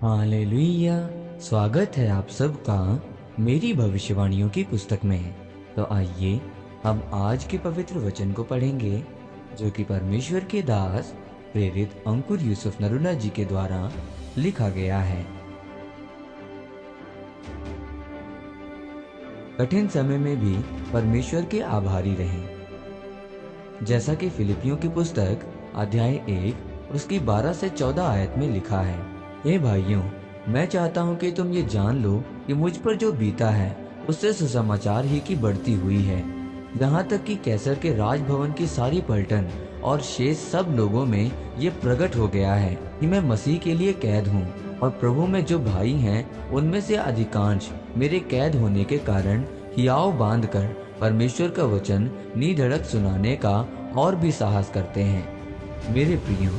Hallelujah. स्वागत है आप सबका मेरी भविष्यवाणियों की पुस्तक में। तो आइए हम आज के पवित्र वचन को पढ़ेंगे जो कि परमेश्वर के दास प्रेरित अंकुर यूसुफ नरूला जी के द्वारा लिखा गया है। कठिन समय में भी परमेश्वर के आभारी रहें। जैसा कि फिलिपियों की पुस्तक अध्याय 1 उसकी 12 से 14 आयत में लिखा है, हे भाइयों, मैं चाहता हूं कि तुम ये जान लो कि मुझ पर जो बीता है उससे सुसमाचार ही की बढ़ती हुई है। यहाँ तक कि कैसर के राजभवन की सारी पलटन और शेष सब लोगों में ये प्रकट हो गया है कि मैं मसीह के लिए कैद हूँ, और प्रभु में जो भाई हैं उनमें से अधिकांश मेरे कैद होने के कारण हियाव बांध कर परमेश्वर का वचन निधड़क सुनाने का और भी साहस करते हैं। मेरे प्रियो,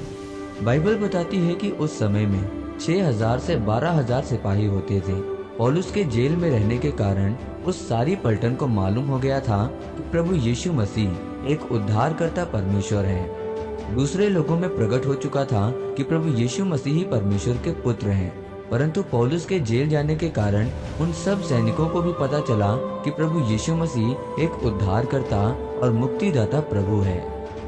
बाइबल बताती है कि उस समय में 6,000 से 12,000 सिपाही होते थे। पौलुस के जेल में रहने के कारण उस सारी पलटन को मालूम हो गया था कि प्रभु यीशु मसीह एक उद्धारकर्ता परमेश्वर है। दूसरे लोगों में प्रकट हो चुका था कि प्रभु यीशु मसीह ही परमेश्वर के पुत्र हैं, परंतु पौलुस के जेल जाने के कारण उन सब सैनिकों को भी पता चला कि प्रभु यीशु मसीह एक उद्धारकर्ता और मुक्तिदाता प्रभु है।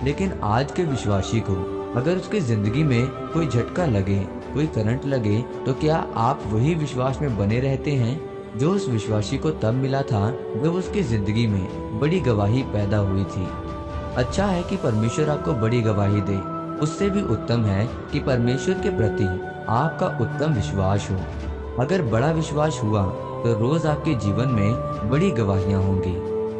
लेकिन आज के विश्वासी को अगर उसकी जिंदगी में कोई झटका लगे, कोई करंट लगे, तो क्या आप वही विश्वास में बने रहते हैं जो उस विश्वासी को तब मिला था जब उसकी जिंदगी में बड़ी गवाही पैदा हुई थी? अच्छा है कि परमेश्वर आपको बड़ी गवाही दे, उससे भी उत्तम है कि परमेश्वर के प्रति आपका उत्तम विश्वास हो। अगर बड़ा विश्वास हुआ तो रोज आपके जीवन में बड़ी गवाहियां होंगी।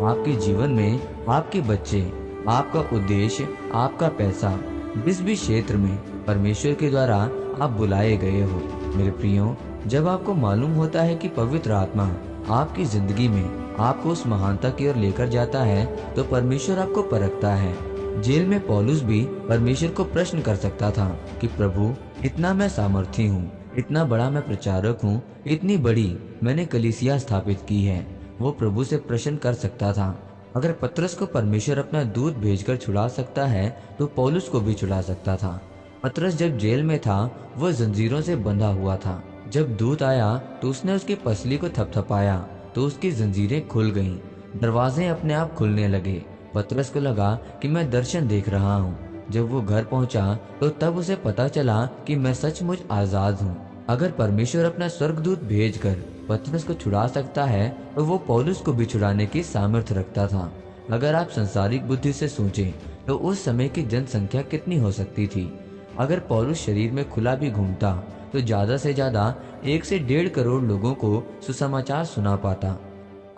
आपके जीवन में आपके बच्चे, आपका उद्देश्य, आपका पैसा, जिस भी क्षेत्र में परमेश्वर के द्वारा आप बुलाए गए हो। मेरे प्रियो, जब आपको मालूम होता है कि पवित्र आत्मा आपकी जिंदगी में आपको उस महानता की ओर लेकर जाता है, तो परमेश्वर आपको परखता है। जेल में पौलुस भी परमेश्वर को प्रश्न कर सकता था कि प्रभु, इतना मैं सामर्थी हूँ, इतना बड़ा मैं प्रचारक हूँ, इतनी बड़ी मैंने कलीसिया स्थापित की है। वो प्रभु से प्रश्न कर सकता था। अगर पतरस को परमेश्वर अपना दूत भेजकर छुड़ा सकता है तो पौलुस को भी छुड़ा सकता था। पतरस जब जेल में था वह जंजीरों से बंधा हुआ था। जब दूत आया तो उसने उसकी पसली को थपथपाया तो उसकी जंजीरें खुल गईं, दरवाजे अपने आप खुलने लगे। पतरस को लगा कि मैं दर्शन देख रहा हूँ। जब वो घर पहुंचा तो तब उसे पता चला कि मैं सचमुच आजाद हूँ। अगर परमेश्वर अपना स्वर्गदूत भेजकर पतरस को छुड़ा सकता है तो वो पौलुस को भी छुड़ाने की सामर्थ्य रखता था। अगर आप संसारिक बुद्धि से सोचें तो उस समय की जनसंख्या कितनी हो सकती थी? अगर पौलुस शरीर में खुला भी घूमता तो ज्यादा से ज्यादा 1 से 1.5 करोड़ लोगों को सुसमाचार सुना पाता।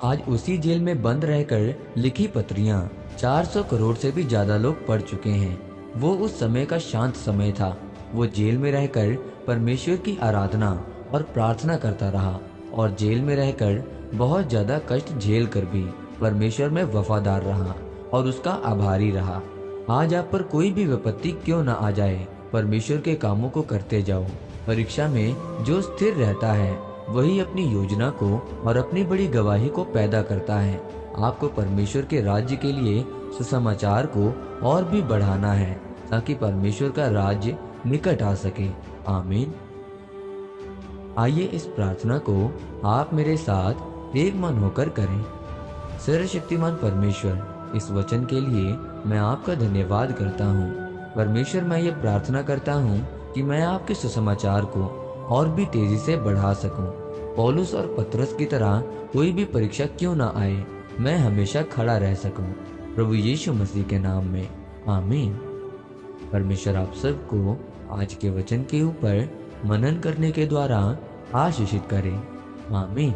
आज उसी जेल में बंद रहकर लिखी पत्रियां 400 करोड़ से भी ज्यादा लोग पढ़ चुके हैं। वो उस समय का शांत समय था। वो जेल में रहकर परमेश्वर की आराधना और प्रार्थना करता रहा, और जेल में रहकर बहुत ज्यादा कष्ट झेल कर भी परमेश्वर में वफादार रहा और उसका आभारी रहा। आज आप पर कोई भी विपत्ति क्यों न आ जाए, परमेश्वर के कामों को करते जाओ। परीक्षा में जो स्थिर रहता है वही अपनी योजना को और अपनी बड़ी गवाही को पैदा करता है। आपको परमेश्वर के राज्य के लिए सुसमाचार को और भी बढ़ाना है ताकि परमेश्वर का राज्य निकट आ सके। आमीन। आइए इस प्रार्थना को आप मेरे साथ एक मन होकर करें। सर्वशक्तिमान परमेश्वर, इस वचन के लिए मैं आपका धन्यवाद करता हूँ। परमेश्वर, मैं ये प्रार्थना करता हूँ कि मैं आपके सुसमाचार को और भी तेजी से बढ़ा सकूं। पौलुस और पतरस की तरह कोई भी परीक्षा क्यों ना आए, मैं हमेशा खड़ा रह सकूं। प्रभु यीशु मसीह के नाम में, आमीन। परमेश्वर आप सबको आज के वचन के ऊपर मनन करने के द्वारा आशीषित करे। आमीन।